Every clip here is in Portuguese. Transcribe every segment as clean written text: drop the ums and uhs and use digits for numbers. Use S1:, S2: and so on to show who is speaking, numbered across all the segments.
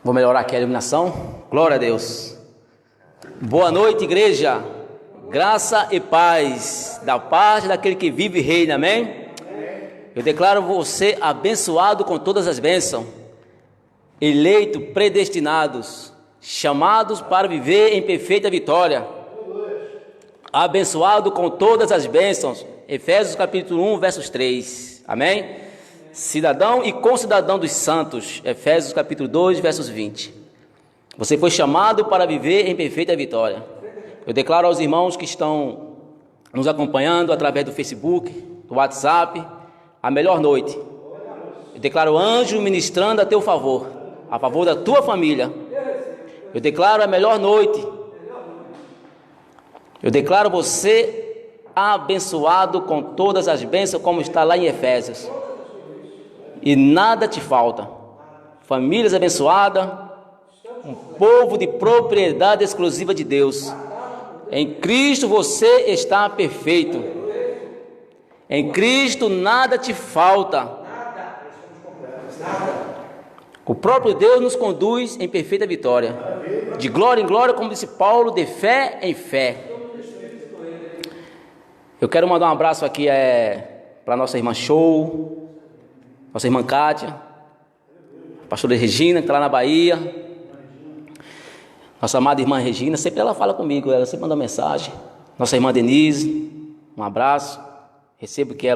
S1: Vou melhorar aqui a iluminação. Glória a Deus. Boa noite, igreja. Graça e paz da parte daquele que vive e reina, amém? Eu declaro você abençoado com todas as bênçãos, eleito, predestinados, chamados para viver em perfeita vitória, abençoado com todas as bênçãos. Efésios capítulo 1, versos 3, amém? Cidadão e concidadão dos santos, Efésios capítulo 2, versos 20. Você foi chamado para viver em perfeita vitória. Eu declaro aos irmãos que estão nos acompanhando através do Facebook, do WhatsApp, a melhor noite. Eu declaro anjo ministrando a teu favor, a favor da tua família. Eu declaro a melhor noite. Eu declaro você abençoado com todas as bênçãos, como está lá em Efésios. E nada te falta. Famílias abençoadas, um povo de propriedade exclusiva de Deus. Em Cristo você está perfeito. Em Cristo nada te falta. O próprio Deus nos conduz em perfeita vitória. De glória em glória, como disse Paulo, de fé em fé. Eu quero mandar um abraço aqui para nossa irmã Show, nossa irmã Kátia, a pastora Regina, que está lá na Bahia. Nossa amada irmã Regina, sempre ela fala comigo, ela sempre manda mensagem. Nossa irmã Denise, um abraço. Recebo que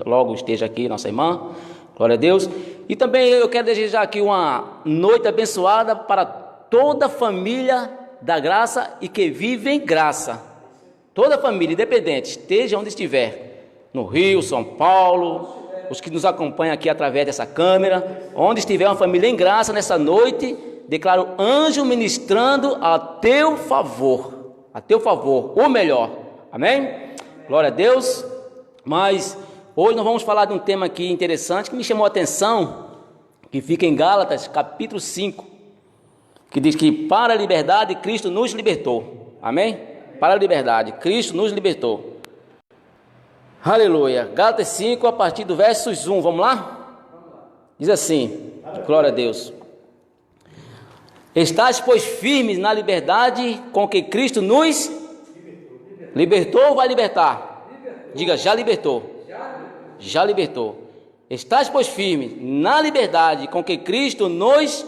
S1: logo esteja aqui, nossa irmã. Glória a Deus. E também eu quero desejar aqui uma noite abençoada para toda a família da graça e que vive em graça. Toda a família, independente, esteja onde estiver. No Rio, São Paulo, os que nos acompanham aqui através dessa câmera. Onde estiver uma família em graça nessa noite, declaro anjo ministrando a teu favor. A teu favor, o melhor. Amém? Glória a Deus. Mas hoje nós vamos falar de um tema aqui interessante que me chamou a atenção, que fica em Gálatas capítulo 5, que diz que para a liberdade Cristo nos libertou. Amém? Para a liberdade Cristo nos libertou. Aleluia. Gálatas 5 a partir do versos 1, vamos lá? Diz assim, glória a Deus. Estais, pois, firmes na liberdade com que Cristo nos libertou ou vai libertar? Diga, já libertou. Já libertou. Estais, pois, firmes na liberdade com que Cristo nos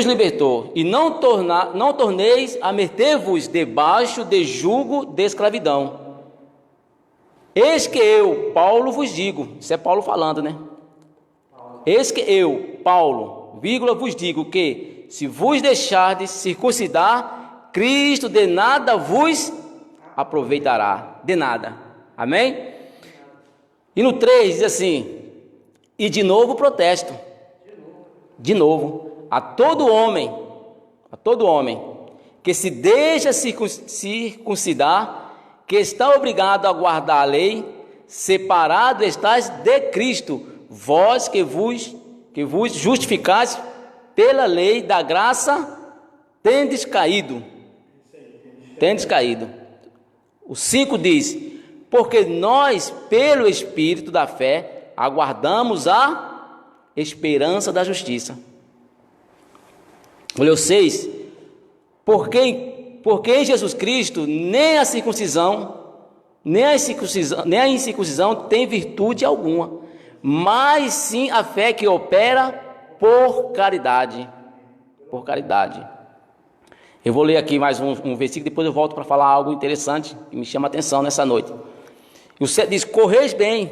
S1: libertou. E não torneis a meter-vos debaixo de jugo de escravidão. Eis que eu, Paulo, vos digo. Isso é Paulo falando, né? Eis que eu, Paulo, vos digo que se vos deixardes circuncidar, Cristo de nada vos aproveitará. De nada. Amém? E no 3 diz assim, e de novo protesto. De novo. A todo homem que se deixa circuncidar, que está obrigado a guardar a lei, separado estáis de Cristo, vós que vos justificais pela lei da graça, tendes caído. O 5 diz, porque nós, pelo Espírito da fé, aguardamos a esperança da justiça. Olha o 6, porque em Jesus Cristo nem a incircuncisão tem virtude alguma, mas sim a fé que opera por caridade. Por caridade. Eu vou ler aqui mais um versículo, depois eu volto para falar algo interessante que me chama a atenção nessa noite. O 7 diz, correis bem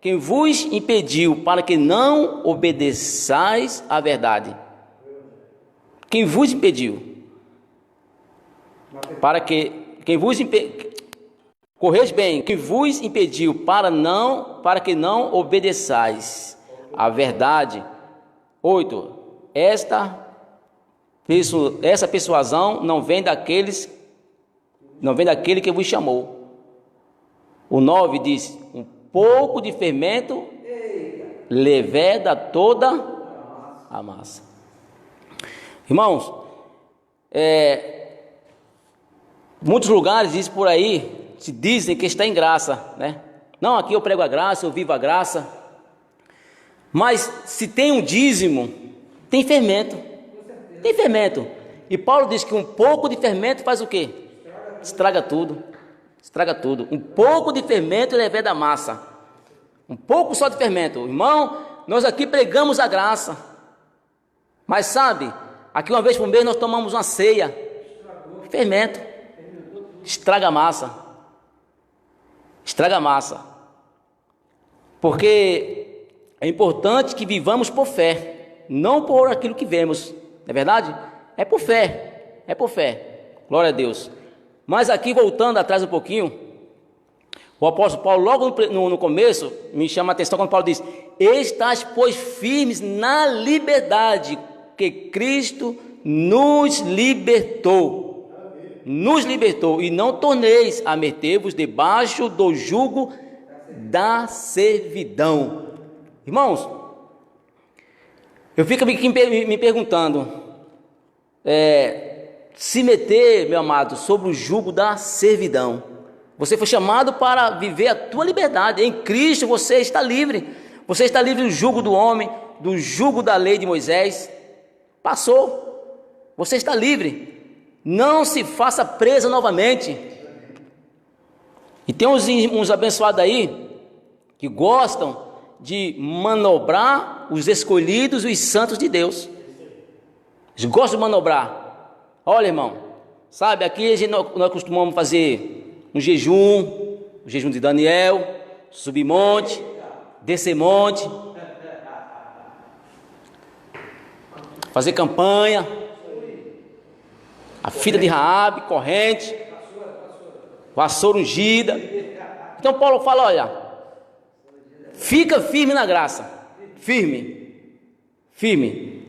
S1: quem vos impediu para que não obedeçais à verdade. Quem vos impediu? Correis bem, quem vos impediu para que não obedeçais à verdade. 8. Essa persuasão não vem daquele que vos chamou. O 9 diz, um pouco de fermento leveda toda a massa. Irmãos, muitos lugares dizem por aí, se dizem que está em graça, né? Não, aqui eu prego a graça, eu vivo a graça. Mas se tem um dízimo, tem fermento. Tem fermento. E Paulo diz que um pouco de fermento faz o quê? Estraga tudo. Estraga tudo. Um pouco de fermento leveda a massa. Um pouco só de fermento. Irmão, nós aqui pregamos a graça. Mas sabe, aqui uma vez por mês nós tomamos uma ceia. Fermento. Estraga a massa. Estraga a massa. Porque é importante que vivamos por fé, não por aquilo que vemos. Não é verdade? É por fé. É por fé. Glória a Deus. Mas aqui, voltando atrás um pouquinho, o apóstolo Paulo, logo no começo, me chama a atenção quando Paulo diz: estais, pois, firmes na liberdade que Cristo nos libertou. Nos libertou, e não torneis a meter-vos debaixo do jugo da servidão. Irmãos, eu fico aqui me perguntando, se meter, meu amado, sobre o jugo da servidão. Você foi chamado para viver a tua liberdade. Em Cristo você está livre. Você está livre do jugo do homem, do jugo da lei de Moisés. Passou. Você está livre. Não se faça presa novamente. E tem uns abençoados aí que gostam de manobrar os escolhidos e os santos de Deus. Eles gostam de manobrar. Olha, irmão, sabe, aqui nós costumamos fazer um jejum, o jejum de Daniel, subir monte, descer monte, fazer campanha, a filha de Raabe, corrente, vassoura ungida. Então Paulo fala, olha, fica firme na graça, firme, firme.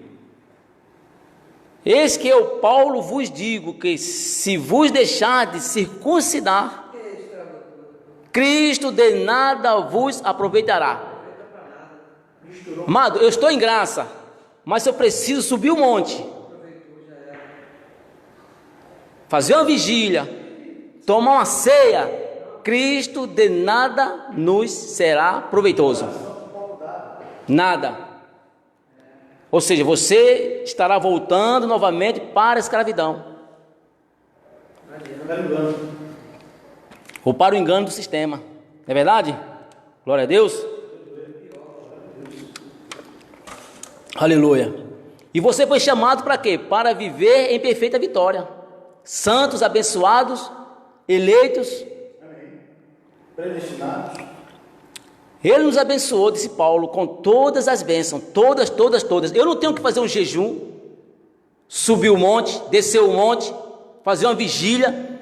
S1: Eis que eu, Paulo, vos digo que se vos deixar de circuncidar, Cristo de nada vos aproveitará. Amado, eu estou em graça, mas eu preciso subir o monte, fazer uma vigília, tomar uma ceia. Cristo de nada nos será proveitoso. Nada. Ou seja, você estará voltando novamente para a escravidão. Ou para o engano do sistema. Não é verdade? Glória a Deus. Aleluia. E você foi chamado para quê? Para viver em perfeita vitória. Santos, abençoados, eleitos. Predestinados. Ele nos abençoou, disse Paulo, com todas as bênçãos, todas. Eu não tenho que fazer um jejum, subir o monte, descer o monte, fazer uma vigília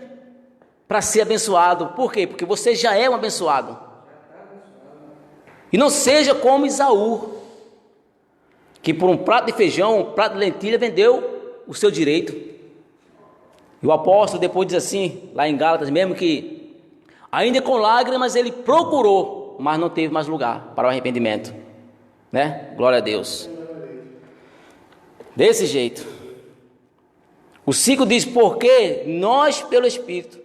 S1: para ser abençoado. Por quê? Porque você já é um abençoado. E não seja como Esaú, que por um prato de feijão, um prato de lentilha, vendeu o seu direito. E o apóstolo depois diz assim, lá em Gálatas mesmo, que ainda com lágrimas ele procurou, mas não teve mais lugar para o arrependimento, né? Glória a Deus. Desse jeito. O 5 diz, porque nós pelo Espírito.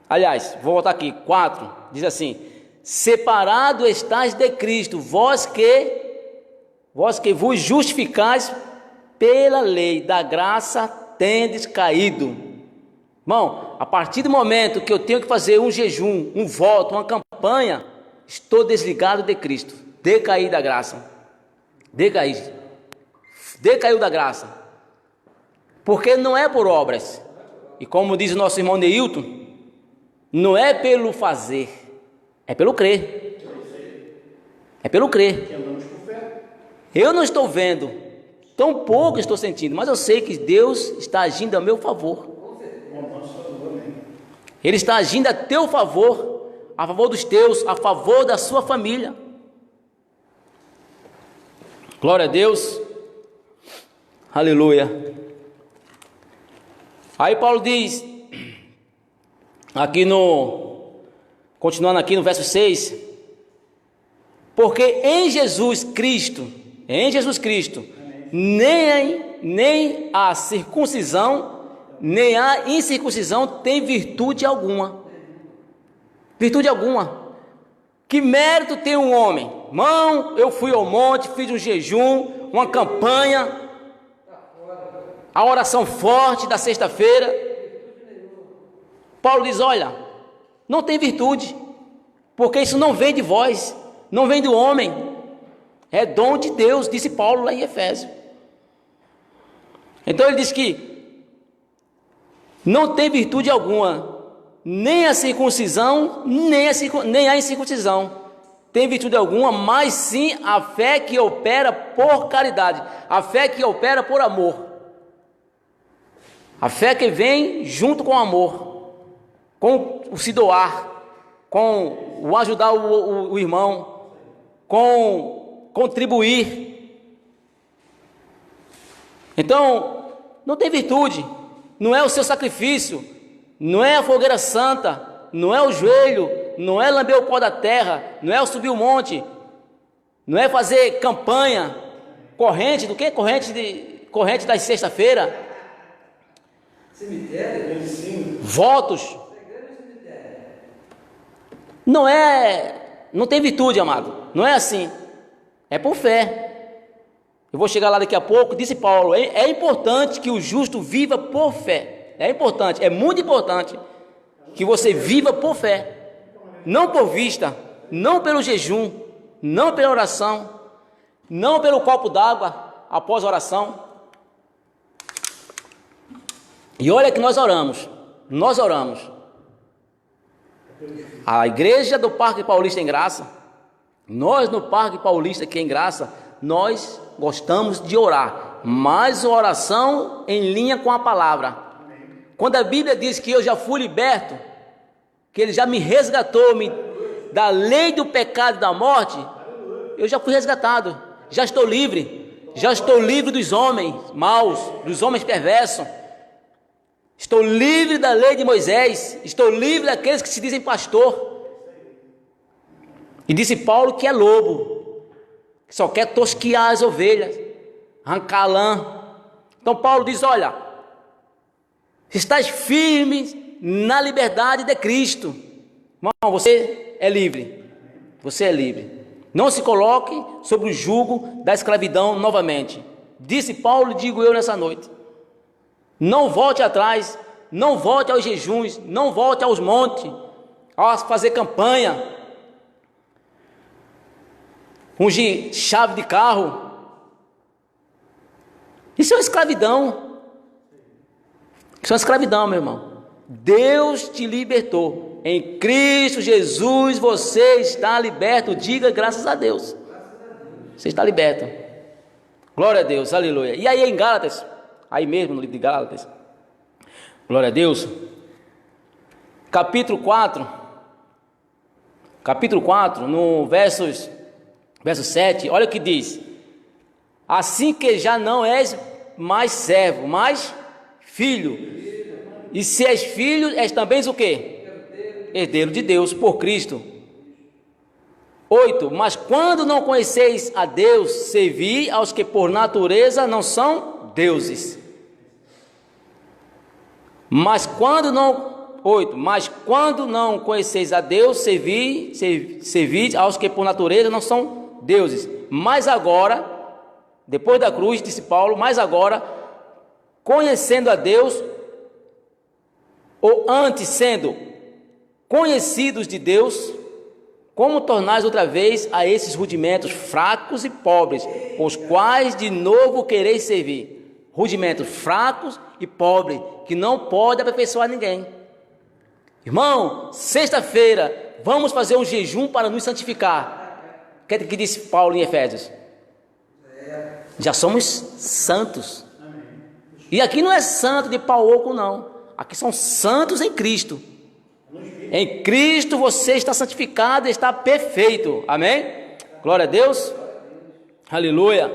S1: Aliás, vou voltar aqui, 4, diz assim, separado estáis de Cristo, vós que vos justificais pela lei, da graça tendes caído. Irmão, a partir do momento que eu tenho que fazer um jejum, um voto, uma campanha, estou desligado de Cristo, decaí da graça, decaiu da graça, porque não é por obras, e como diz o nosso irmão Neilton, não é pelo fazer, é pelo crer, eu não estou vendo, tão pouco estou sentindo, mas eu sei que Deus está agindo a meu favor. Ele está agindo a teu favor, a favor dos teus, a favor da sua família. Glória a Deus. Aleluia. Aí Paulo diz, continuando aqui no verso 6, porque em Jesus Cristo, nem a circuncisão, nem a incircuncisão tem virtude alguma. Que mérito tem um homem Irmão, eu fui ao monte, fiz um jejum, uma campanha, a oração forte da sexta-feira. Paulo diz, olha, não tem virtude, porque isso não vem de vós, não vem do homem, é dom de Deus, disse Paulo lá em Efésios. Então ele diz que não tem virtude alguma, nem a circuncisão, nem a incircuncisão tem virtude alguma, mas sim a fé que opera por caridade, a fé que opera por amor, a fé que vem junto com o amor, com o se doar, com o ajudar o irmão, com contribuir. Então, não tem virtude, não é o seu sacrifício, não é a fogueira santa, não é o joelho, não é lamber o pó da terra, não é o subir o monte, não é fazer campanha, corrente do quê? Corrente da sexta-feira, cemitério, votos. Não tem virtude, amado, não é assim, é por fé. Eu vou chegar lá daqui a pouco. Disse Paulo, é importante que o justo viva por fé, é importante, é muito importante que você viva por fé, não por vista, não pelo jejum, não pela oração, não pelo copo d'água após a oração. E olha que nós oramos. A igreja do Parque Paulista em Graça, nós no Parque Paulista aqui em Graça, nós gostamos de orar, mas oração em linha com a palavra. Quando a Bíblia diz que eu já fui liberto, que Ele já me resgatou da lei do pecado e da morte, eu já fui resgatado, já estou livre dos homens maus, dos homens perversos. Estou livre da lei de Moisés, estou livre daqueles que se dizem pastor. E disse Paulo que é lobo, que só quer tosquiar as ovelhas, arrancar lã. Então Paulo diz, olha, estás firme na liberdade de Cristo. Irmão, você é livre, não se coloque sob o jugo da escravidão novamente. Disse Paulo, digo eu nessa noite, não volte atrás, não volte aos jejuns, não volte aos montes, a fazer campanha, ungir chave de carro. Isso é uma escravidão. Isso é uma escravidão, meu irmão. Deus te libertou. Em Cristo Jesus você está liberto. Diga graças a Deus. Você está liberto. Glória a Deus, aleluia. E aí em Gálatas, aí mesmo no livro de Gálatas, glória a Deus, capítulo 4, no verso 7, olha o que diz: assim que já não és mais servo, mas filho, e se és filho, és também o quê? Herdeiro de Deus por Cristo. 8, mas quando não conheceis a Deus, servi aos que por natureza não são deuses. Mas quando não conheceis a Deus, servi aos que por natureza não são deuses. Mas agora, depois da cruz, disse Paulo, mas agora, conhecendo a Deus, ou antes sendo conhecidos de Deus, como tornais outra vez a esses rudimentos fracos e pobres, os quais de novo quereis servir? Rudimentos fracos e pobres, que não pode aperfeiçoar ninguém. Irmão, sexta-feira, vamos fazer um jejum para nos santificar. O que disse Paulo em Efésios? Já somos santos. E aqui não é santo de pau oco, não. Aqui são santos em Cristo. Em Cristo você está santificado e está perfeito. Amém? Glória a Deus. Aleluia.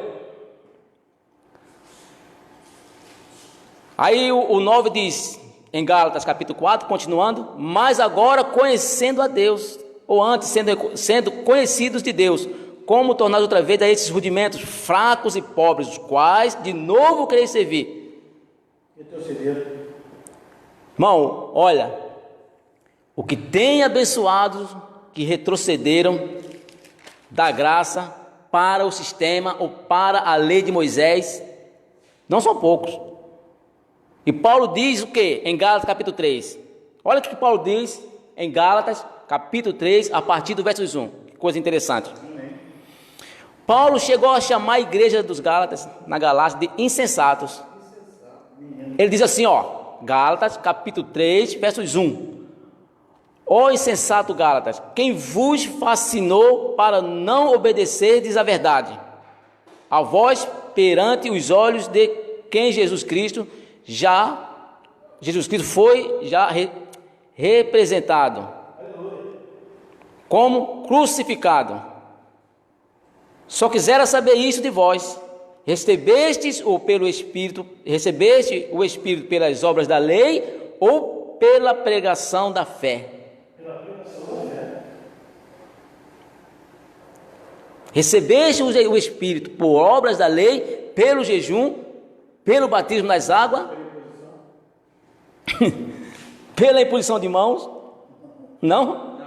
S1: Aí o 9 diz, em Gálatas capítulo 4, continuando, mas agora conhecendo a Deus, ou antes sendo conhecidos de Deus, como tornar outra vez a esses rudimentos fracos e pobres, os quais de novo quereis servir. Irmão, olha, o que tem abençoados que retrocederam, da graça para o sistema ou para a lei de Moisés não são poucos. E Paulo diz o que em Gálatas capítulo 3? Olha o que Paulo diz em Gálatas capítulo 3, a partir do verso 1. Que coisa interessante. Paulo chegou a chamar a igreja dos Gálatas, na Galácia, de insensatos. Ele diz assim, Gálatas capítulo 3, versos 1. Ó insensato Gálatas, quem vos fascinou para não obedecerdes à verdade? A vós perante os olhos de quem Jesus Cristo foi representado como crucificado. Só quisera saber isso de vós. Recebeste o Espírito pelas obras da lei ou pela pregação da fé? Recebeste o Espírito por obras da lei, pelo jejum, pelo batismo nas águas, pela imposição de mãos? Não?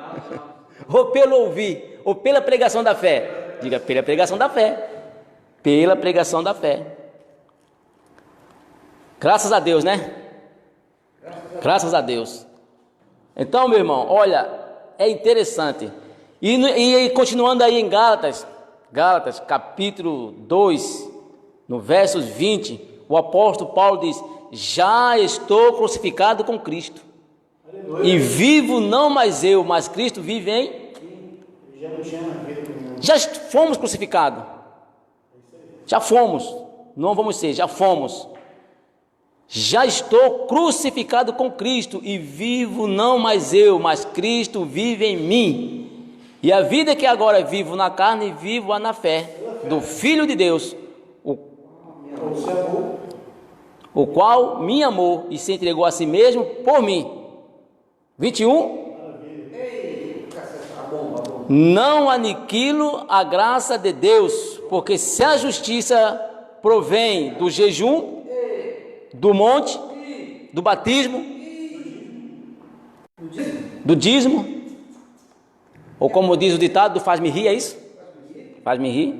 S1: Ou pelo ouvir, ou pela pregação da fé? Diga, pela pregação da fé. Pela pregação da fé. Graças a Deus, né? Graças a Deus. Então, meu irmão, olha, é interessante. E continuando aí em Gálatas capítulo 2, no versos 20, o apóstolo Paulo diz: já estou crucificado com Cristo. Aleluia. E vivo não mais eu, mas Cristo vive em... Já fomos crucificados. Já fomos. Não vamos ser, já fomos. Já estou crucificado com Cristo e vivo não mais eu, mas Cristo vive em mim. E a vida que agora vivo na carne, vivo na fé do Filho de Deus, o qual me amou e se entregou a si mesmo por mim. 21. Não aniquilo a graça de Deus, porque se a justiça provém do jejum, do monte, do batismo, do dízimo, ou como diz o ditado, do faz-me rir, é isso? Faz-me rir.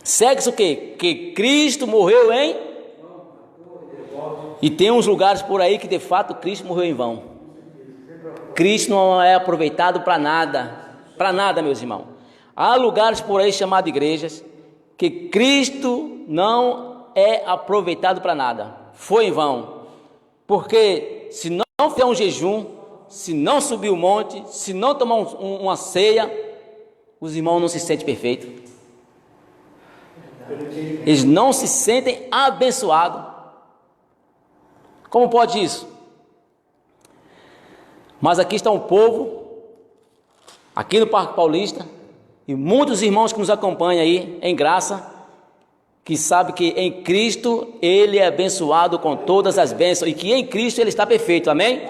S1: Segue-se o quê? Que Cristo morreu em... E tem uns lugares por aí que de fato Cristo morreu em vão. Cristo não é aproveitado para nada, meus irmãos. Há lugares por aí chamados igrejas que Cristo não é aproveitado para nada. Foi em vão. Porque se não fizer um jejum, se não subir o monte, se não tomar uma ceia, os irmãos não se sentem perfeitos. Eles não se sentem abençoados. Como pode isso? Mas aqui está um povo, aqui no Parque Paulista, e muitos irmãos que nos acompanham aí, em graça, que sabe que em Cristo ele é abençoado com todas as bênçãos, e que em Cristo ele está perfeito, amém?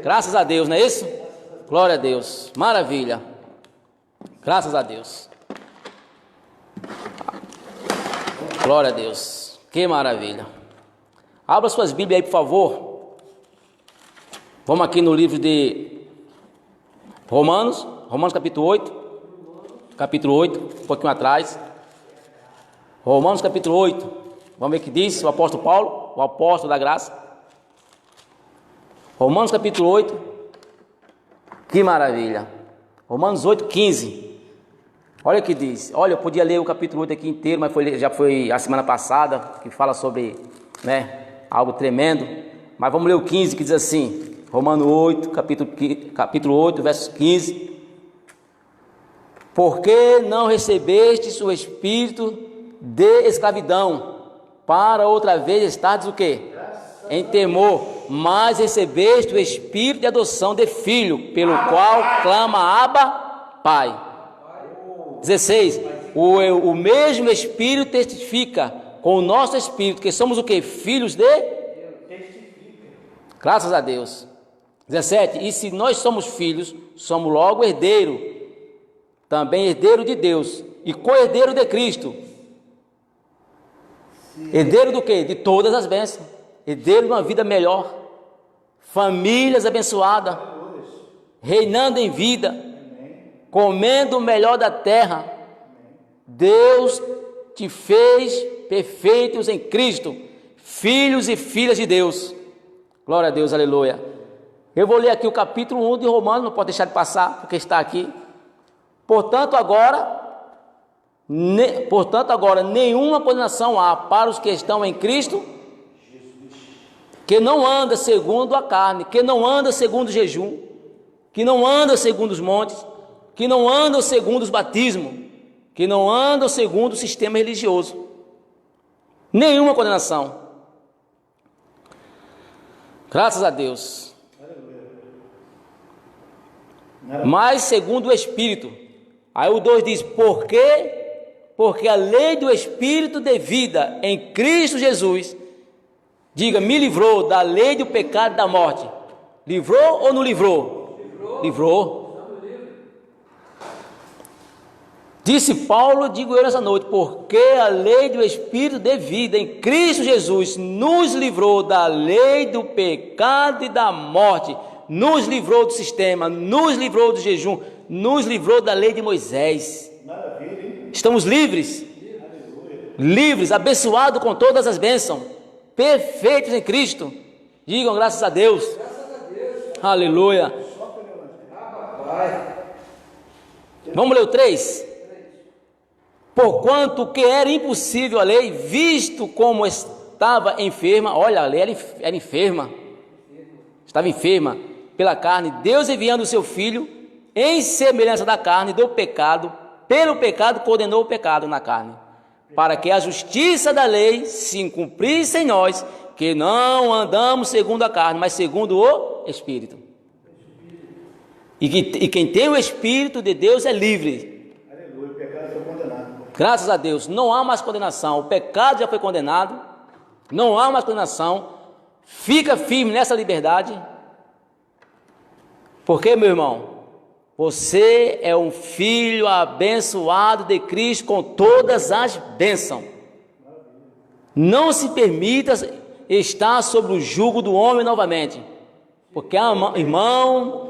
S1: Graças a Deus, não é isso? Glória a Deus, maravilha, graças a Deus, glória a Deus, que maravilha. Abra suas Bíblias aí, por favor. Vamos aqui no livro de Romanos capítulo 8, um pouquinho atrás. Romanos capítulo 8, vamos ver o que diz o apóstolo Paulo, o apóstolo da graça. Romanos capítulo 8, que maravilha. Romanos 8, 15. Olha o que diz. Olha, eu podia ler o capítulo 8 aqui inteiro, mas já foi a semana passada, que fala sobre, algo tremendo. Mas vamos ler o 15, que diz assim, Romanos 8, capítulo 8, versos 15. Porque não recebestes o espírito de escravidão, para outra vez estardes o quê? Em temor, mas recebeste o espírito de adoção de filho, pelo qual clama Abba, Pai. 16. O mesmo Espírito testifica com o nosso espírito que somos o quê? Filhos de... Graças a Deus. 17. E se nós somos filhos, somos logo herdeiro, também herdeiro de Deus e co-herdeiro de Cristo. Herdeiro do quê? De todas as bênçãos. Herdeiro de uma vida melhor, famílias abençoadas, reinando em vida, comendo o melhor da terra. Deus te fez perfeitos em Cristo, filhos e filhas de Deus. Glória a Deus, aleluia. Eu vou ler aqui o capítulo 1 de Romanos, não pode deixar de passar, porque está aqui. Portanto, agora, nenhuma condenação há para os que estão em Cristo, que não anda segundo a carne, que não anda segundo o jejum, que não anda segundo os montes, que não anda segundo os batismos, que não anda segundo o sistema religioso. Nenhuma condenação. Graças a Deus. Mas segundo o Espírito. Aí o 2 diz, por quê? Porque a lei do Espírito de vida em Cristo Jesus, diga, me livrou da lei do pecado e da morte. Livrou ou não livrou? Livrou. Disse Paulo, digo eu nessa noite, porque a lei do Espírito de vida em Cristo Jesus nos livrou da lei do pecado e da morte, nos livrou do sistema, nos livrou do jejum, nos livrou da lei de Moisés. Estamos livres, livres, abençoados com todas as bênçãos, perfeitos em Cristo. Digam graças a Deus. Aleluia. Vamos ler o 3? Porquanto que era impossível a lei, visto como estava enferma, olha, a lei era enferma, estava enferma pela carne, Deus enviando o seu Filho, em semelhança da carne, do pecado, pelo pecado condenou o pecado na carne, para que a justiça da lei se cumprisse em nós, que não andamos segundo a carne, mas segundo o Espírito. E quem tem o Espírito de Deus é livre. Graças a Deus, não há mais condenação, o pecado já foi condenado, não há mais condenação, fica firme nessa liberdade, porque, meu irmão, você é um filho abençoado de Cristo com todas as bênçãos. Não se permita estar sob o jugo do homem novamente, porque, irmão,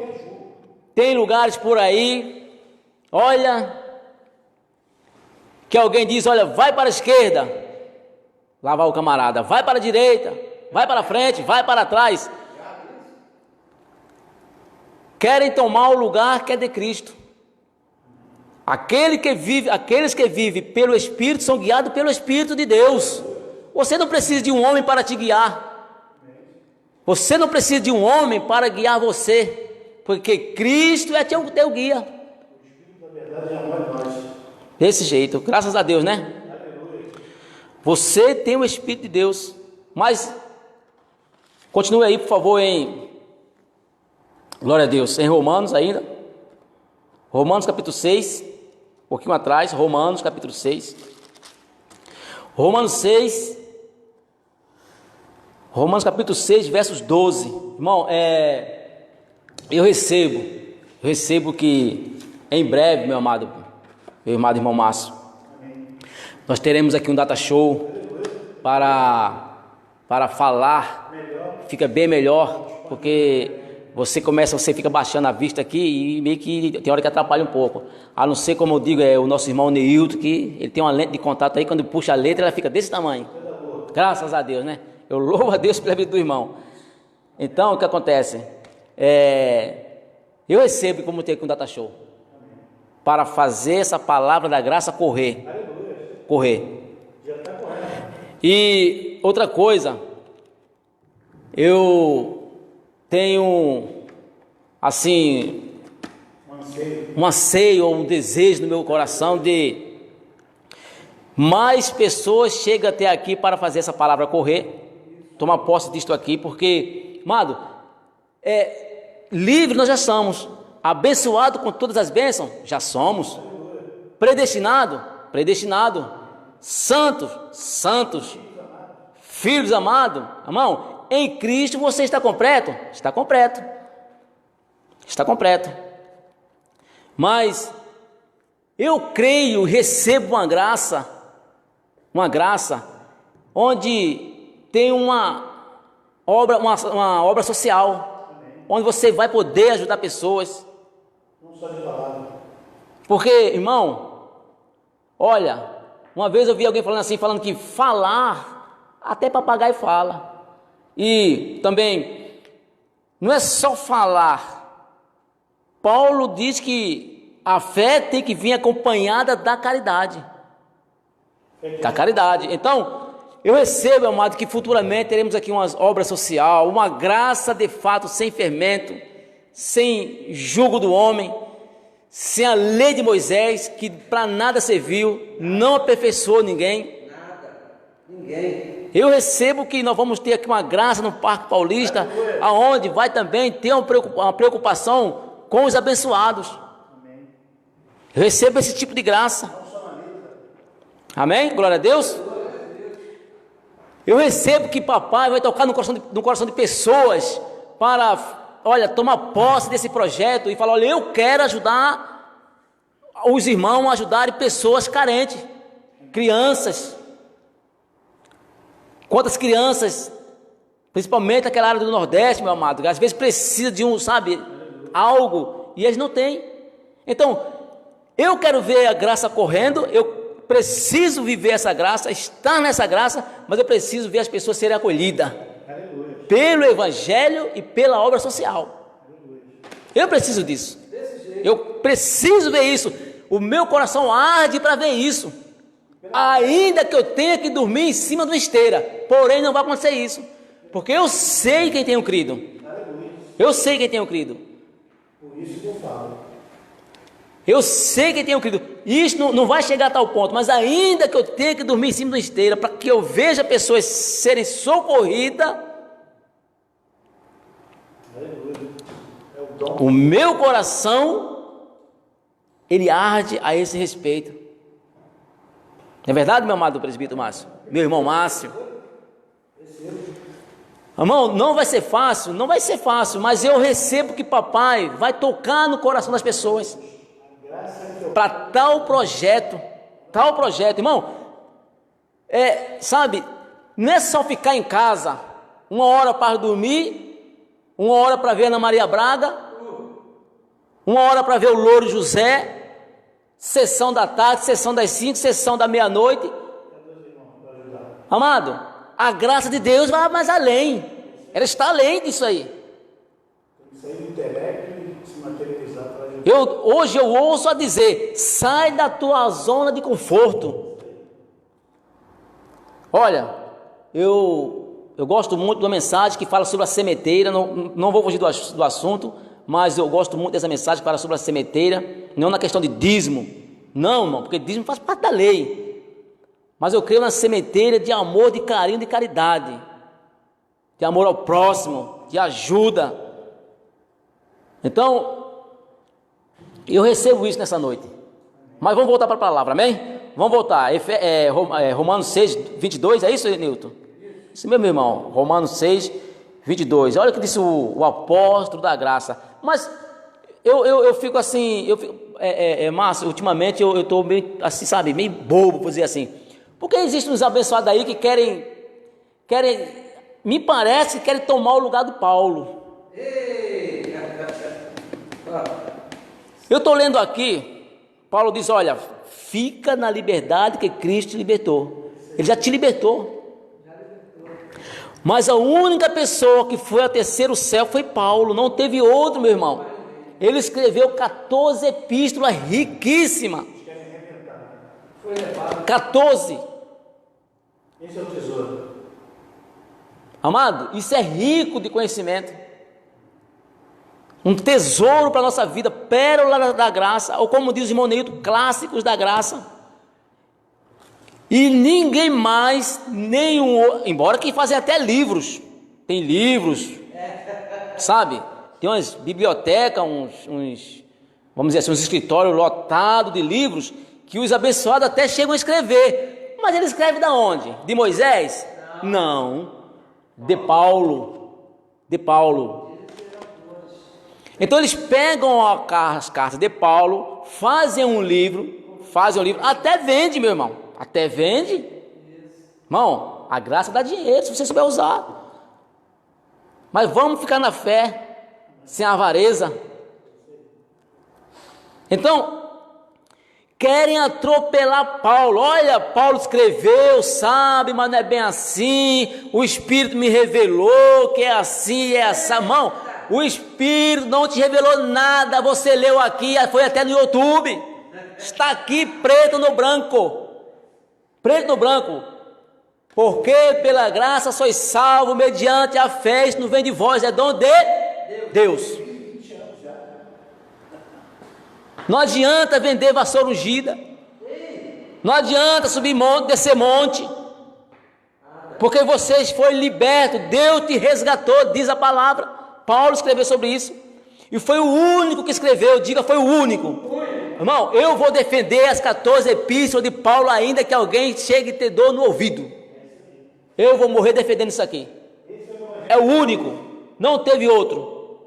S1: tem lugares por aí, olha, que alguém diz, olha, vai para a esquerda, lá vai o camarada, vai para a direita, vai para a frente, vai para trás. Querem tomar o lugar que é de Cristo. Aqueles que vivem pelo Espírito são guiados pelo Espírito de Deus. Você não precisa de um homem para te guiar. Você não precisa de um homem para guiar você, porque Cristo é teu guia. O Espírito da verdade é nós. Desse jeito, graças a Deus, né? Você tem o Espírito de Deus. Mas continue aí, por favor, em glória a Deus, em Romanos ainda. Romanos capítulo 6, um pouquinho atrás, Romanos capítulo 6. Romanos capítulo 6, versos 12. Irmão, eu recebo que em breve, meu amado irmão Márcio, nós teremos aqui um data show para falar, fica bem melhor, porque você fica baixando a vista aqui e meio que tem hora que atrapalha um pouco, a não ser, como eu digo, o nosso irmão Neilton, que ele tem uma lente de contato aí, quando puxa a letra ela fica desse tamanho, graças a Deus, né? Eu louvo a Deus pela vida do irmão. Então, o que acontece? Eu recebo como ter aqui um data show, para fazer essa palavra da graça correr. E outra coisa, eu tenho assim um anseio, um desejo no meu coração de mais pessoas cheguem até aqui para fazer essa palavra correr, tomar posse disto aqui, porque, amado, livre nós já somos, abençoado com todas as bênçãos, já somos, predestinado, santos, filhos amados, irmão, em Cristo você está completo, está completo, mas eu creio, recebo uma graça, onde tem uma obra social, onde você vai poder ajudar pessoas, Porque, irmão, olha, uma vez eu vi alguém falando assim, falando que falar, até papagaio fala. E também, não é só falar. Paulo diz que a fé tem que vir acompanhada da caridade. Da caridade. Então, eu recebo, amado, que futuramente teremos aqui uma obra social, uma graça de fato sem fermento, sem jugo do homem, sem a lei de Moisés, que para nada serviu, não aperfeiçoou ninguém.
S2: Nada, ninguém.
S1: Eu recebo que nós vamos ter aqui uma graça no Parque Paulista, aonde vai também ter uma preocupação com os abençoados. Eu recebo esse tipo de graça. Amém? Glória a Deus. Eu recebo que papai vai tocar no coração de pessoas para, olha, tomar posse desse projeto e falar, olha, eu quero ajudar os irmãos a ajudarem pessoas carentes, crianças. Quantas crianças, principalmente naquela área do Nordeste, meu amado, às vezes precisa de algo, e eles não têm. Então, eu quero ver a graça correndo, eu preciso viver essa graça, estar nessa graça, mas eu preciso ver as pessoas serem acolhidas pelo Evangelho e pela obra social. Eu preciso disso. Eu preciso ver isso. O meu coração arde para ver isso. Ainda que eu tenha que dormir em cima de uma esteira, porém não vai acontecer isso, porque eu sei quem tenho crido. Eu sei quem tenho crido.
S2: Por isso que eu falo.
S1: Eu sei que tenho crido. Isso não vai chegar a tal ponto, mas ainda que eu tenha que dormir em cima de uma esteira, para que eu veja pessoas serem socorridas, o meu coração, ele arde a esse respeito. Não é verdade, meu amado presbítero Márcio? Meu irmão Márcio? Irmão, não vai ser fácil, mas eu recebo que papai vai tocar no coração das pessoas para tal projeto, irmão. Sabe, não é só ficar em casa, 1 hora para dormir, 1 hora para ver Ana Maria Braga, 1 hora para ver o Louro José, sessão da tarde, sessão das 5, sessão da meia-noite. Amado, a graça de Deus vai mais além, ela está além disso aí.
S2: Tem que sair do intelecto e se materializar para ajudar.
S1: Hoje eu ouço a dizer, sai da tua zona de conforto. Olha, eu gosto muito de uma mensagem que fala sobre a sementeira, não vou fugir do assunto, mas eu gosto muito dessa mensagem que fala sobre a sementeira, não na questão de dízimo, não, irmão, porque dízimo faz parte da lei, mas eu creio na sementeira de amor, de carinho, de caridade, de amor ao próximo, de ajuda. Então, eu recebo isso nessa noite, mas vamos voltar para a palavra, amém? Vamos voltar, Romanos 6, 22, é isso, Nilton? Isso mesmo, meu irmão, Romanos 6, 22, olha o que disse o apóstolo da graça. Mas eu fico assim, Márcio, ultimamente eu estou meio assim, sabe, meio bobo, por dizer assim, porque existem uns abençoados aí que querem, me parece que querem tomar o lugar do Paulo. Eu estou lendo aqui, Paulo diz, olha, fica na liberdade que Cristo te libertou, ele já te libertou. Mas a única pessoa que foi ao terceiro céu foi Paulo, não teve outro, meu irmão. Ele escreveu 14 epístolas riquíssimas. 14.
S2: Esse é o tesouro.
S1: Amado, isso é rico de conhecimento. Um tesouro para a nossa vida, pérola da graça, ou como diz o irmão Neilton, clássicos da graça. E ninguém mais, nenhum, embora que fazem até livros, tem livros, sabe? Tem umas bibliotecas, vamos dizer assim, uns escritórios lotados de livros, que os abençoados até chegam a escrever. Mas ele escreve da onde? De Moisés? Não. De Paulo. Então eles pegam as cartas de Paulo, fazem um livro, até vende, meu irmão. Até vende. Irmão, a graça dá dinheiro se você souber usar. Mas vamos ficar na fé, sem avareza. Então, querem atropelar Paulo. Olha, Paulo escreveu, sabe, mas não é bem assim. O Espírito me revelou que é assim, é essa. Irmão, o Espírito não te revelou nada. Você leu aqui, foi até no YouTube. Está aqui preto no branco. Preto no branco. Porque pela graça sois salvos mediante a fé. Isso não vem de vós, é dom de Deus. Não adianta vender vassoura ungida. Não adianta subir monte, descer monte. Porque vocês foram libertos. Deus te resgatou, diz a palavra. Paulo escreveu sobre isso. E foi o único que escreveu. Diga, foi o único. Irmão, eu vou defender as 14 epístolas de Paulo, ainda que alguém chegue a ter dor no ouvido. Eu vou morrer defendendo isso aqui. É o único. Não teve outro.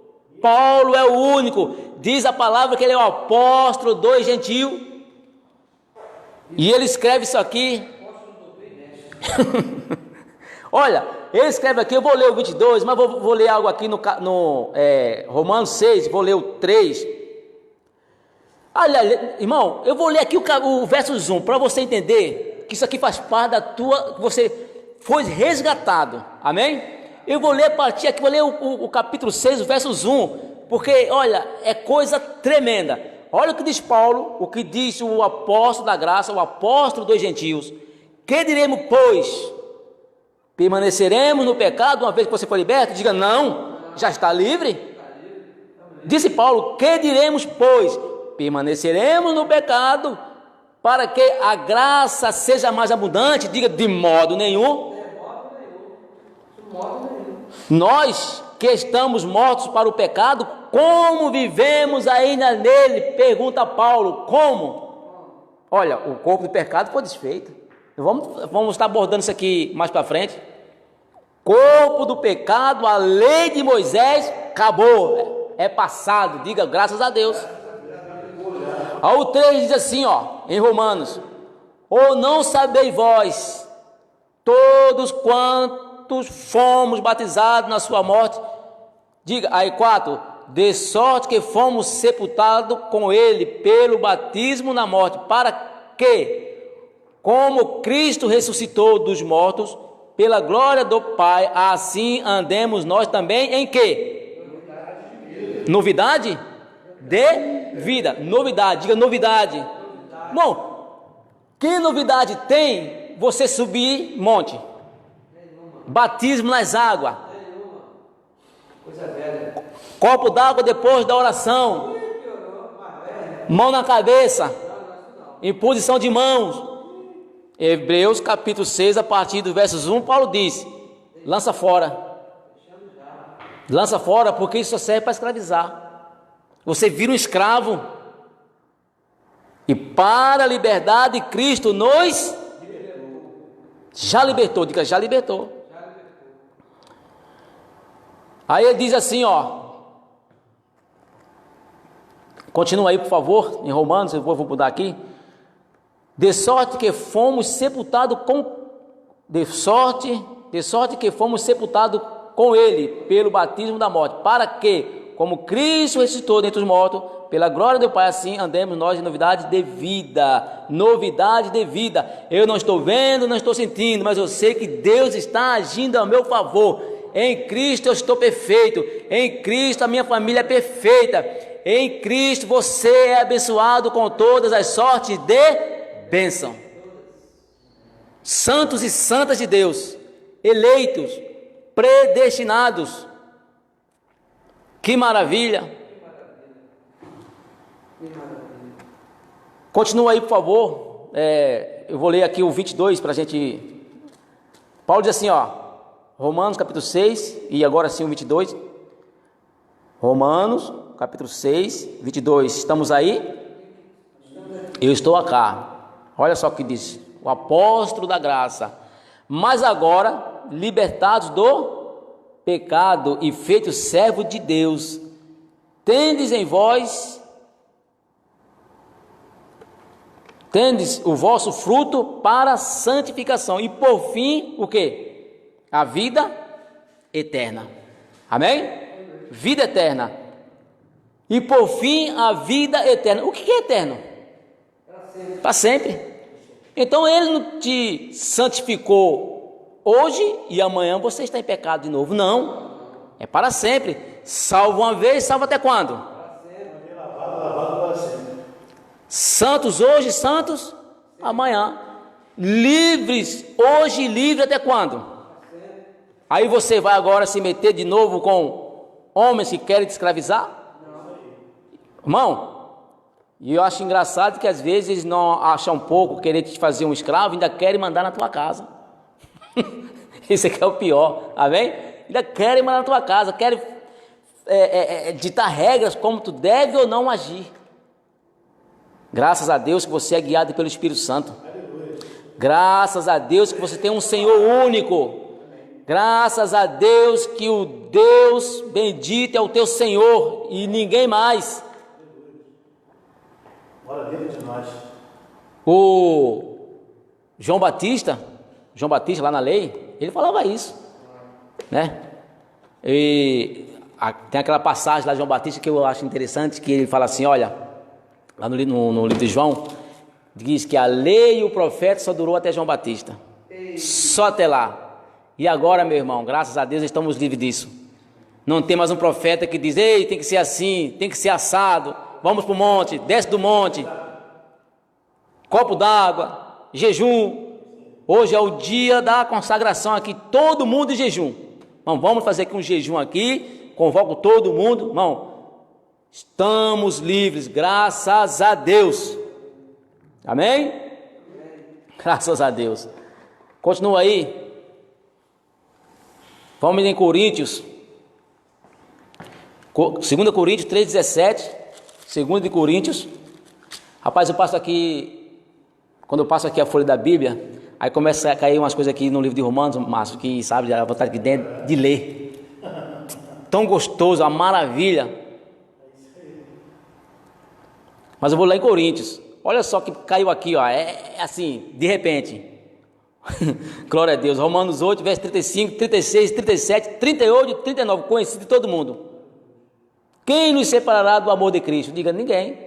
S1: Paulo é o único. Diz a palavra que ele é o apóstolo dos gentios. E ele escreve isso aqui. Olha, ele escreve aqui, eu vou ler o 22, mas vou ler algo aqui no Romanos 6, vou ler o 3. Olha, irmão, eu vou ler aqui o verso 1, para você entender que isso aqui faz parte da tua, você foi resgatado, amém? Eu vou ler a partir aqui, vou ler o capítulo 6, o verso 1, porque, olha, é coisa tremenda. Olha o que diz Paulo, o que diz o apóstolo da graça, o apóstolo dos gentios. Que diremos, pois? Permaneceremos no pecado uma vez que você for liberto? Diga, não, já está livre. Disse Paulo, que diremos, pois? Permaneceremos no pecado para que a graça seja mais abundante? Diga, de modo nenhum. Nós que estamos mortos para o pecado, como vivemos ainda nele? Pergunta Paulo, como? Olha, o corpo do pecado foi desfeito. Vamos estar abordando isso aqui mais para frente. Corpo do pecado, a lei de Moisés acabou, é passado. Diga, graças a Deus. O 3 diz assim, em Romanos: ou não sabeis vós, todos quantos fomos batizados na sua morte? Diga, aí 4, de sorte que fomos sepultados com ele pelo batismo na morte, para que, como Cristo ressuscitou dos mortos, pela glória do Pai, assim andemos nós também em quê? Novidade de vida. Novidade, diga novidade. Bom, que novidade tem você subir monte? Batismo nas águas. Copo d'água depois da oração. Mão na cabeça. Imposição de mãos. Hebreus capítulo 6, a partir do versos 1, Paulo diz: lança fora. Lança fora, porque isso só serve para escravizar. Você vira um escravo. E para a liberdade, Cristo nos já libertou. Diga, já libertou. Aí ele diz assim, continua aí, por favor, em Romanos, eu vou mudar aqui. De sorte que fomos sepultados com ele pelo batismo da morte, para que, como Cristo ressuscitou dentre os mortos, pela glória do Pai, assim andemos nós em novidade de vida. Novidade de vida. Eu não estou vendo, não estou sentindo, mas eu sei que Deus está agindo ao meu favor. Em Cristo eu estou perfeito. Em Cristo a minha família é perfeita. Em Cristo você é abençoado com todas as sortes de bênção. Santos e santas de Deus, eleitos, predestinados. Que maravilha. Continua aí, por favor. Eu vou ler aqui o 22 para a gente. Paulo diz assim, Romanos capítulo 6, e agora sim o 22. Romanos capítulo 6, 22. Estamos aí? Eu estou acá. Olha só o que diz o apóstolo da graça. Mas agora, libertados do pecado e feitos servos de Deus, tendes em vós, tendes o vosso fruto para a santificação, e por fim, o quê? A vida eterna. Amém? Vida eterna. E por fim, a vida eterna. O que é eterno? Para sempre. Então ele não te santificou hoje e amanhã você está em pecado de novo. Não. É para sempre. Salvo uma vez, salvo até quando?
S2: Lavado para sempre.
S1: Santos hoje, santos amanhã. Livres hoje e livre até quando? Aí você vai agora se meter de novo com homens que querem te escravizar? Irmão, e eu acho engraçado que às vezes eles não acham pouco querer te fazer um escravo, ainda querem mandar na tua casa. Isso aqui é o pior, amém? Ainda querem mandar na tua casa, querem ditar regras como tu deve ou não agir. Graças a Deus que você é guiado pelo Espírito Santo. Graças a Deus que você tem um Senhor único. Graças a Deus que o Deus bendito é o teu Senhor e ninguém mais.
S2: Bora dentro de nós.
S1: O João Batista lá na lei, ele falava isso, né? E tem aquela passagem lá de João Batista que eu acho interessante, que ele fala assim, olha, lá no livro de João, diz que a lei e o profeta só durou até João Batista, só até lá. E agora, meu irmão, graças a Deus estamos livres disso. Não tem mais um profeta que diz, ei, tem que ser assim, tem que ser assado, vamos para o monte, desce do monte, copo d'água, jejum. Hoje é o dia da consagração aqui, todo mundo em jejum. Então, vamos fazer aqui um jejum aqui, convoco todo mundo, irmão, estamos livres, graças a Deus. Amém? Graças a Deus. Continua aí. Vamos em Coríntios. 2 Coríntios 3,17. 2 de Coríntios. Rapaz, eu passo aqui. Quando eu passo aqui a folha da Bíblia, aí começa a cair umas coisas aqui no livro de Romanos, Márcio, que sabe, dá vontade aqui dentro de ler. Tão gostoso, uma maravilha. Mas eu vou lá em Coríntios. Olha só que caiu aqui, ó. É assim, de repente. Glória a Deus. Romanos 8, verso 35, 36, 37, 38 e 39. Conhecido de todo mundo. Quem nos separará do amor de Cristo? Diga, ninguém.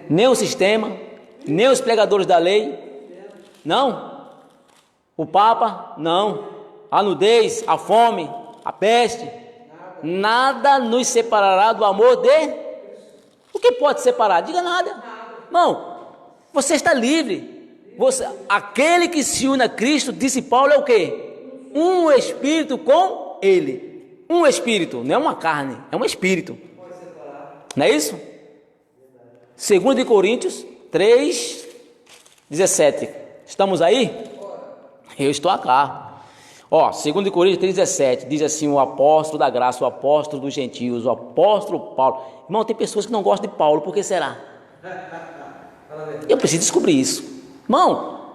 S1: Nem o sistema, nem os pregadores da lei. Não. O Papa, não. A nudez, a fome, a peste. Nada nos separará do amor de... O que pode separar? Diga nada. Não. Você está livre. Aquele que se une a Cristo, disse Paulo, é o quê? Um espírito com ele. Um espírito, não é uma carne, é um espírito. Não é isso? 2 de Coríntios 3, 17. Estamos aí? Eu estou acá. Ó, 2 de Coríntios 3, 17. Diz assim, o apóstolo da graça, o apóstolo dos gentios, o apóstolo Paulo. Irmão, tem pessoas que não gostam de Paulo, por que será? Eu preciso descobrir isso. Irmão,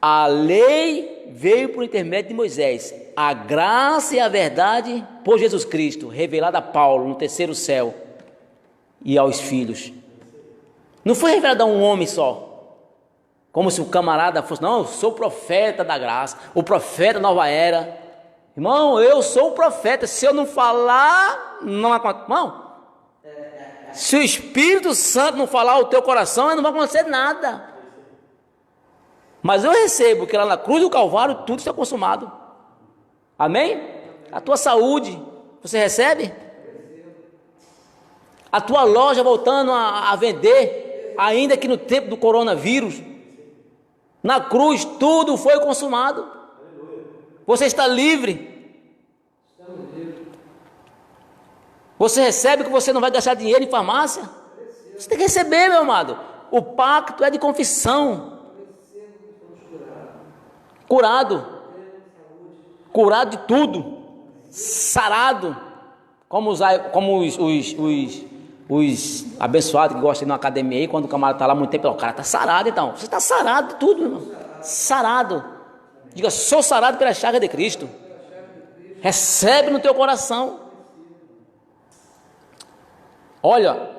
S1: a lei veio por intermédio de Moisés, a graça e a verdade por Jesus Cristo, revelada a Paulo no terceiro céu e aos filhos. Não foi revelada a um homem só, como se o camarada fosse, não, eu sou o profeta da graça, o profeta da nova era. Irmão, eu sou o profeta, se eu não falar, não acontece. Irmão, se o Espírito Santo não falar o teu coração, não vai acontecer nada. Mas eu recebo que lá na cruz do Calvário tudo está consumado. Amém? A tua saúde, você recebe? A tua loja voltando a vender, ainda que no tempo do coronavírus. Na cruz tudo foi consumado. Você está livre. Você recebe que você não vai gastar dinheiro em farmácia? Você tem que receber, meu amado. O pacto é de confissão. Curado. Curado de tudo. Sarado. Como os abençoados que gostam de ir na academia aí, quando o camarada está lá muito tempo, o cara está sarado então. Você está sarado de tudo, irmão. Sarado. Diga, sou sarado pela chaga de Cristo. Recebe no teu coração. Olha,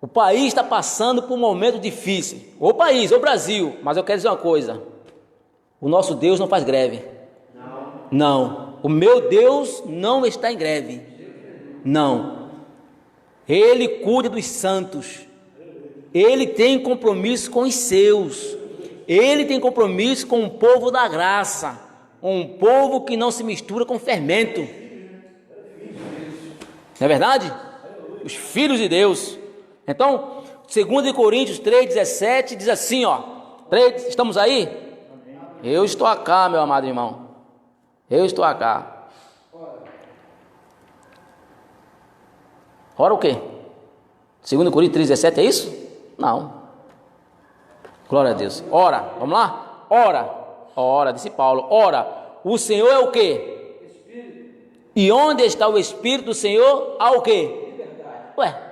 S1: o país está passando por um momento difícil. O país, o Brasil. Mas eu quero dizer uma coisa. O nosso Deus não faz greve. Não. O meu Deus não está em greve. Não. Ele cuida dos santos. Ele tem compromisso com os seus. Ele tem compromisso com o povo da graça. Um povo que não se mistura com fermento. Não é verdade? Os filhos de Deus. Então, 2 Coríntios 3,17 diz assim, ó. 3, estamos aí? Eu estou acá, meu amado irmão. Eu estou acá. Ora o quê? 2 Coríntios 3,17 é isso? Não. Glória a Deus. Ora, vamos lá? Ora, disse Paulo. Ora, o Senhor é o quê? Espírito. E onde está o Espírito do Senhor? Há o quê? Liberdade. Ué.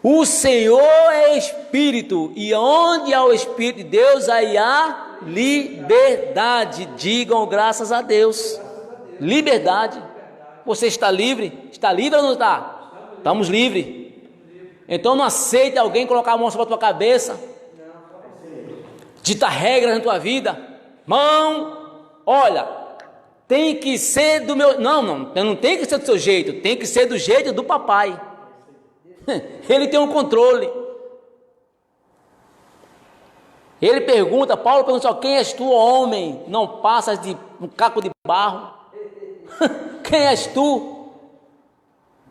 S1: O Senhor é Espírito. E onde há o Espírito de Deus, aí há liberdade. Digam graças a Deus. Liberdade. Você está livre? Está livre ou não está? Estamos livres. Então não aceite alguém colocar a mão sobre a tua cabeça, ditar regras na tua vida. Mão, olha, tem que ser do meu... Não tem que ser do seu jeito, tem que ser do jeito do papai. Ele tem um controle. Ele pergunta, Paulo pergunta, quem és tu, homem? Não passas de um caco de barro? Quem és tu?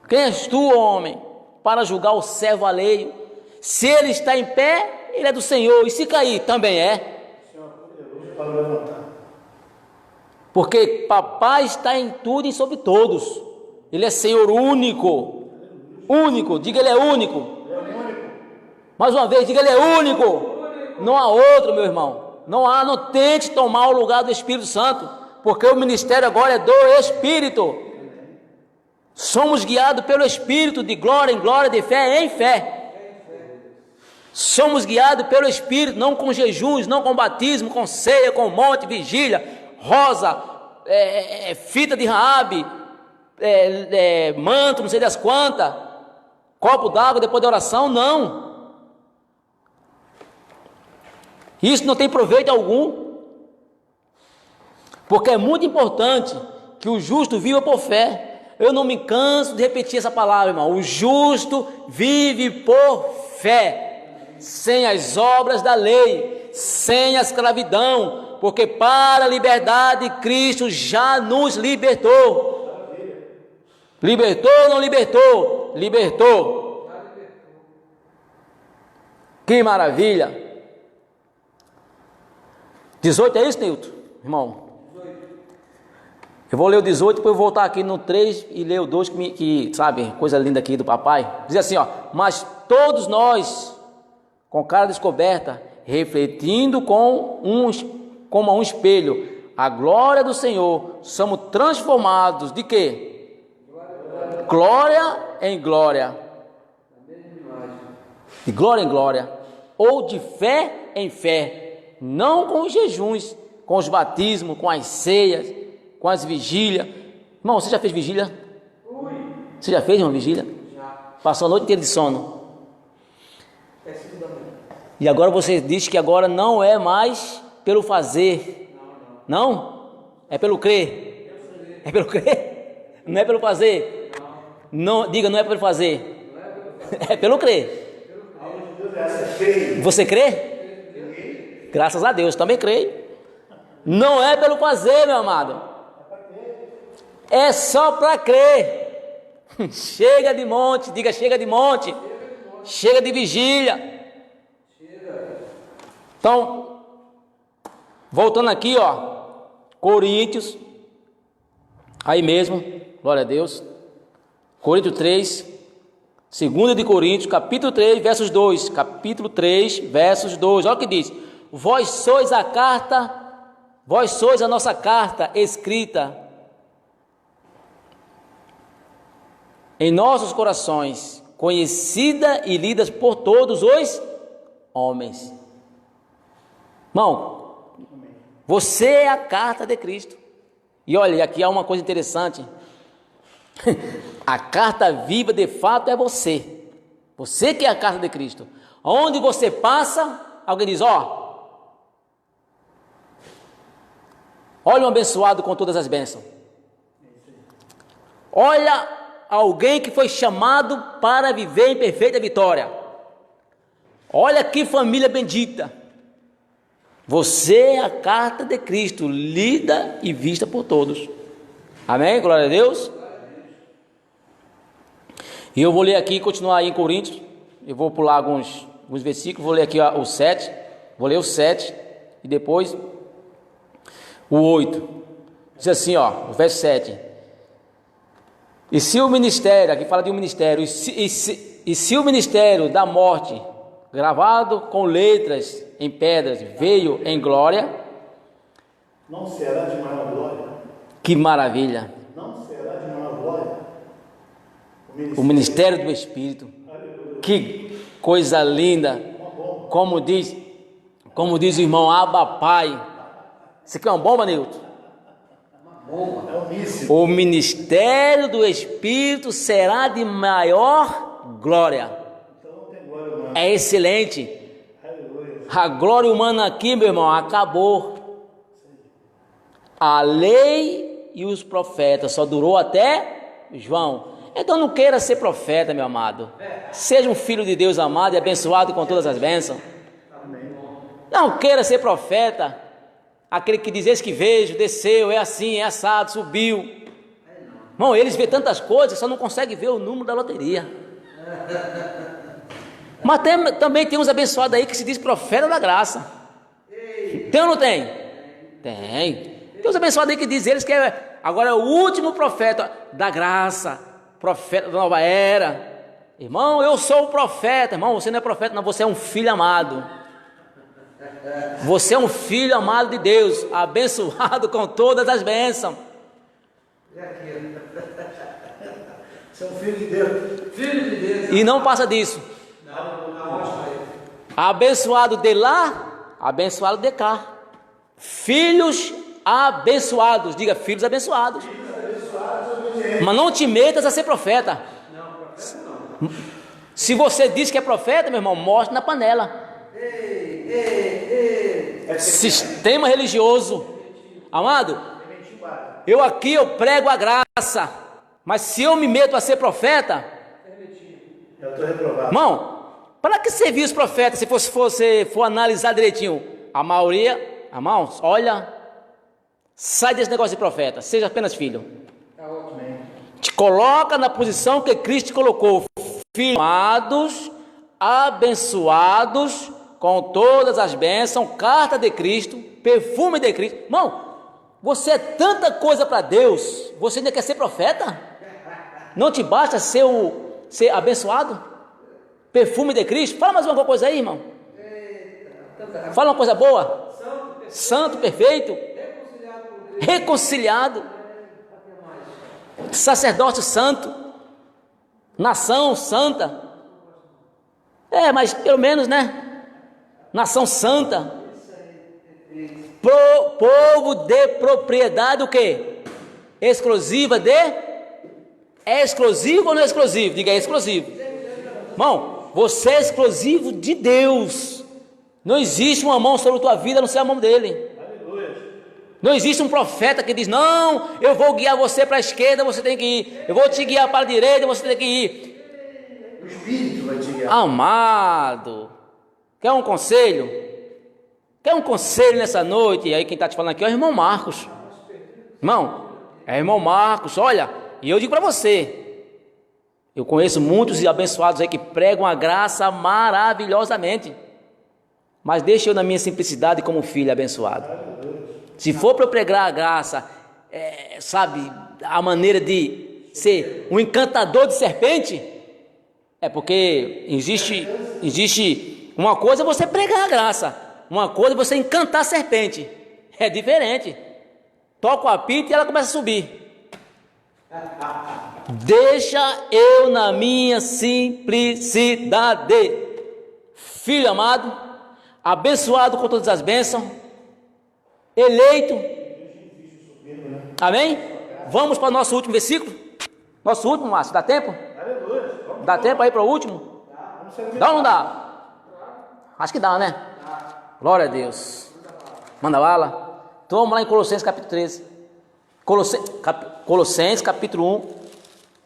S1: Quem és tu, homem? Para julgar o servo alheio. Se ele está em pé, ele é do Senhor, e se cair, também é. Porque papai está em tudo e sobre todos. Ele é Senhor único. Único, diga ele é único. Mais uma vez, diga ele é único. Não há outro, meu irmão. Não tente tomar o lugar do Espírito Santo, porque o ministério agora é do Espírito. Somos guiados pelo Espírito, de glória em glória, de fé em fé. Somos guiados pelo Espírito, não com jejuns, não com batismo, com ceia, com monte, vigília, rosa, fita de Raabe, manto, não sei das quantas, copo d'água depois da oração, não. Isso não tem proveito algum, porque é muito importante que o justo viva por fé. Eu não me canso de repetir essa palavra, irmão. O justo vive por fé, sem as obras da lei, sem a escravidão, porque para a liberdade Cristo já nos libertou. Libertou ou não libertou? Libertou. Que maravilha. 18 é isso, Nilton? Irmão? Eu vou ler o 18, depois eu vou voltar aqui no 3 e ler o 2, que sabe, coisa linda aqui do papai. Diz assim, ó, mas todos nós, com cara descoberta, refletindo como a um espelho, a glória do Senhor, somos transformados de quê? Glória em glória. De glória em glória. Ou de fé em fé. Não com os jejuns, com os batismos, com as ceias, com as vigílias. Irmão, você já fez vigília? Você já fez uma vigília? Já. Passou a noite inteira de sono. E agora você diz que agora não é mais pelo fazer. Não? É pelo crer. É pelo crer? Não é pelo fazer? Não, diga, não é pelo fazer. É pelo crer. Você crê? Graças a Deus, também creio. Não é pelo fazer, meu amado. É só para crer. Chega de monte, diga chega de monte. Chega de vigília. Então, voltando aqui, ó, Coríntios, aí mesmo, glória a Deus, Coríntios 3, 2 de Coríntios, capítulo 3, versos 2, capítulo 3, versos 2, olha o que diz: vós sois a nossa carta escrita em nossos corações, conhecida e lida por todos os homens. Irmão, você é a carta de Cristo. E olha, aqui há uma coisa interessante. A carta viva de fato é você. Você que é a carta de Cristo. Onde você passa, alguém diz, ó, olha um abençoado com todas as bênçãos. Olha alguém que foi chamado para viver em perfeita vitória. Olha que família bendita. Você é a carta de Cristo, lida e vista por todos. Amém? Glória a Deus. E eu vou ler aqui, continuar aí em Coríntios. Eu vou pular alguns versículos, vou ler aqui o 7. Vou ler o 7 e depois o 8. Diz assim, ó, o verso 7. E se o ministério, aqui fala de um ministério, e se o ministério da morte, gravado com letras em pedras, veio em glória,
S2: não será de maior glória?
S1: Que maravilha!
S2: Não será de maior glória?
S1: O ministério do Espírito. Que coisa linda! Como diz o irmão Abba Pai. Isso aqui é uma bomba, Nilton? O ministério do Espírito será de maior glória. É excelente. A glória humana aqui, meu irmão, acabou. A lei e os profetas só durou até João. Então não queira ser profeta, meu amado. Seja um filho de Deus amado e abençoado com todas as bênçãos. Não queira ser profeta. Aquele que diz, eis que vejo, desceu, é assim, é assado, subiu. Irmão, eles vê tantas coisas, só não conseguem ver o número da loteria. Mas também tem uns abençoados aí que se diz profeta da graça. Tem ou não tem? Tem. Tem uns abençoados aí que diz eles que agora é o último profeta da graça, profeta da nova era. Irmão, eu sou o profeta. Irmão, você não é profeta, não, você é um filho amado. Você é um filho amado de Deus, abençoado com todas as bênçãos.
S2: Você é um filho de Deus. Filho de Deus.
S1: E não passa disso. Abençoado de lá, abençoado de cá. Filhos abençoados. Diga, filhos abençoados. Mas não te metas a ser profeta. Se você diz que é profeta, meu irmão, mostre na panela. Sistema religioso. Amado, eu aqui eu prego a graça, mas se eu me meto a ser profeta,
S2: eu estou reprovado.
S1: Irmão, para que serviu os profetas? Se você for analisar direitinho, a maioria, irmãos, olha, sai desse negócio de profeta, seja apenas filho. Te coloca na posição que Cristo te colocou, filhos amados, abençoados com todas as bênçãos, carta de Cristo, perfume de Cristo. Irmão, você é tanta coisa para Deus, você ainda quer ser profeta? Não te basta ser abençoado? Perfume de Cristo? Fala mais uma coisa aí, irmão. Fala uma coisa boa. Santo, perfeito. Reconciliado. Sacerdócio santo. Nação santa. Mas pelo menos, né? Nação santa. Povo de propriedade o quê? Exclusiva de... É exclusivo ou não é exclusivo? Diga, é exclusivo. Irmão, você é exclusivo de Deus. Não existe uma mão sobre a tua vida, a não ser a mão dele. Não existe um profeta que diz, não, eu vou guiar você para a esquerda, você tem que ir. Eu vou te guiar para a direita, você tem que ir.
S2: O Espírito vai te guiar.
S1: Amado, quer um conselho? Quer um conselho nessa noite? E aí quem está te falando aqui é o irmão Marcos. Irmão, é o irmão Marcos, olha, e eu digo para você, eu conheço muitos abençoados aí que pregam a graça maravilhosamente, mas deixa eu na minha simplicidade como filho abençoado. Se for para eu pregar a graça, sabe, a maneira de ser um encantador de serpente, é porque existe uma coisa é você pregar a graça, uma coisa é você encantar a serpente, é diferente. Toca o apito e ela começa a subir. Deixa eu na minha simplicidade, filho amado, abençoado com todas as bênçãos, eleito. Amém? Vamos para o nosso último versículo. Nosso último, Márcio, dá tempo? Dá tempo aí para o último? Dá ou não dá? Acho que dá, né? Glória a Deus. Manda bala. Então vamos lá em Colossenses capítulo 13. Colossenses capítulo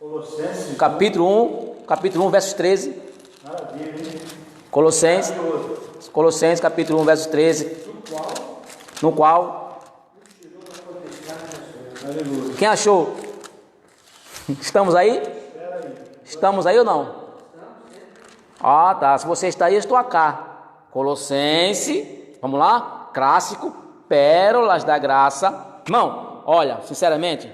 S1: 1,
S2: Colossenses.
S1: Capítulo 1, versos 13.
S2: Maravilha, hein?
S1: Colossenses, capítulo 1, versos 13. No qual.
S2: Aleluia.
S1: Quem achou? Estamos aí? Estamos aí ou não? Ah, tá. Se você está aí, eu estou acá. Colossenses, vamos lá? Clássico, pérolas da graça. Irmão, olha, sinceramente,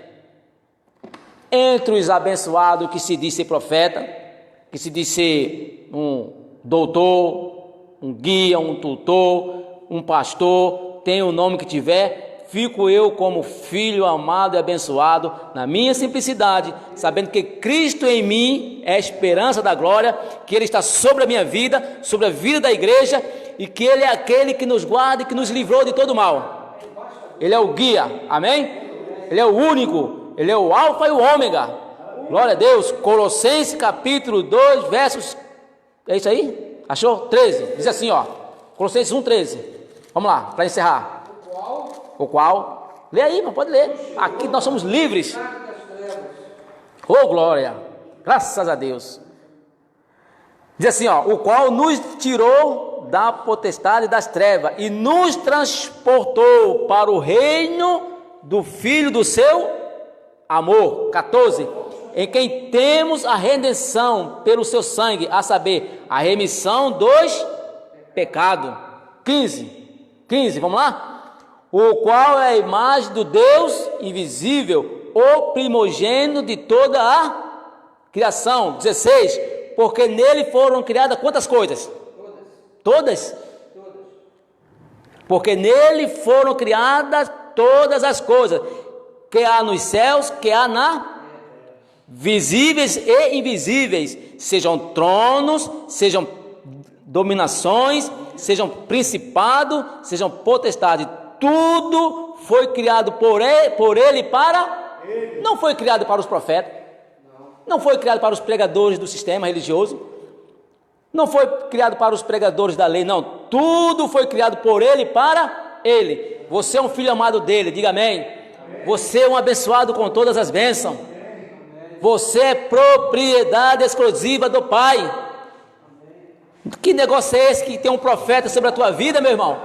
S1: entre os abençoados que se diz ser profeta, que se diz ser um doutor, um guia, um tutor, um pastor, tem o nome que tiver, fico eu como filho amado e abençoado, na minha simplicidade, sabendo que Cristo em mim é a esperança da glória, que Ele está sobre a minha vida, sobre a vida da igreja, e que Ele é aquele que nos guarda e que nos livrou de todo mal. Ele é o guia, amém? Ele é o único, Ele é o alfa e o ômega. Glória a Deus. Colossenses capítulo 2, versos, é isso aí? Achou? 13, diz assim, ó, Colossenses 1, 13. Vamos lá, para encerrar. O qual, lê aí, mas pode ler. Aqui nós somos livres. Oh, glória, graças a Deus. Diz assim, ó, o qual nos tirou da potestade das trevas e nos transportou para o reino do Filho do seu amor. 14. Em quem temos a redenção pelo seu sangue, a saber, a remissão dos pecados. 15, vamos lá? O qual é a imagem do Deus invisível, o primogênito de toda a criação. 16, porque nele foram criadas quantas coisas? Todas? Porque nele foram criadas todas as coisas, que há nos céus, que há na visíveis e invisíveis, sejam tronos, sejam dominações, sejam principados, sejam potestades, tudo foi criado por ele para... Não foi criado para os profetas, não foi criado para os pregadores do sistema religioso, não foi criado para os pregadores da lei, não, tudo foi criado por ele para ele. Você é um filho amado dele, diga amém. Você é um abençoado com todas as bênçãos. Você é propriedade exclusiva do Pai. Que negócio é esse que tem um profeta sobre a tua vida, meu irmão?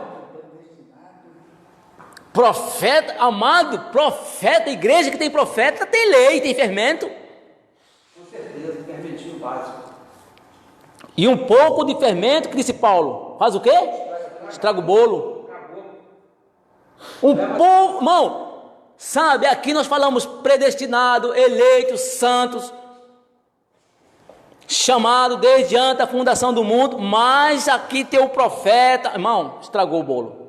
S1: Profeta, amado, profeta, igreja que tem profeta, tem lei, tem fermento.
S3: Com certeza, fermentinho básico.
S1: E um pouco de fermento, que disse Paulo, faz o quê? Estraga o bolo. Um pouco, irmão, sabe, aqui nós falamos predestinado, eleito, santos, chamado desde antes da fundação do mundo, mas aqui tem o profeta, irmão, estragou o bolo.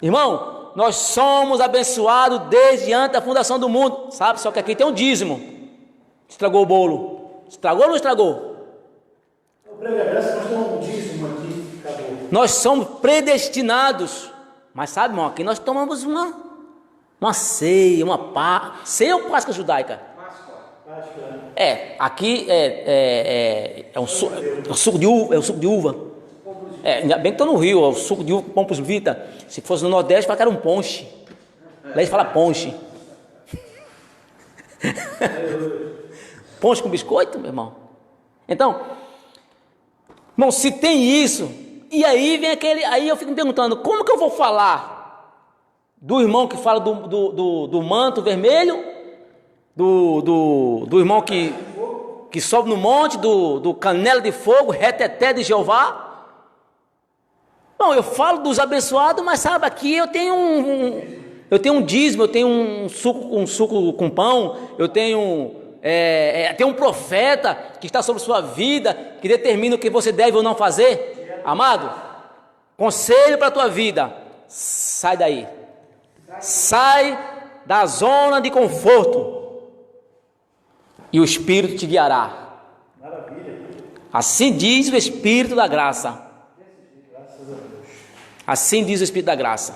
S1: Irmão, nós somos abençoados desde antes da fundação do mundo, sabe, só que aqui tem um dízimo, estragou o bolo. Estragou ou não estragou?
S2: Nós temos um dízimo aqui, acabou.
S1: Nós somos predestinados, mas sabe, irmão, aqui nós tomamos uma ceia, ceia ou Páscoa judaica? Aqui é um suco de uva, ainda bem que estou no Rio, é o suco de uva com pompos vita. Se fosse no Nordeste, fala que era um ponche. Lá eles falam ponche. Ponche com biscoito, meu irmão. Então, irmão, se tem isso, e aí vem aí eu fico me perguntando, como que eu vou falar do irmão que fala do manto vermelho, do irmão que sobe no monte, do canela de fogo, reteté de Jeová? Bom, eu falo dos abençoados, mas sabe, aqui eu tenho um dízimo, eu tenho um suco com pão, eu tenho tem um profeta que está sobre sua vida, que determina o que você deve ou não fazer. Amado, conselho para a tua vida, sai daí, sai da zona de conforto, e o Espírito te guiará. Assim diz o Espírito da graça. Assim diz o Espírito da graça.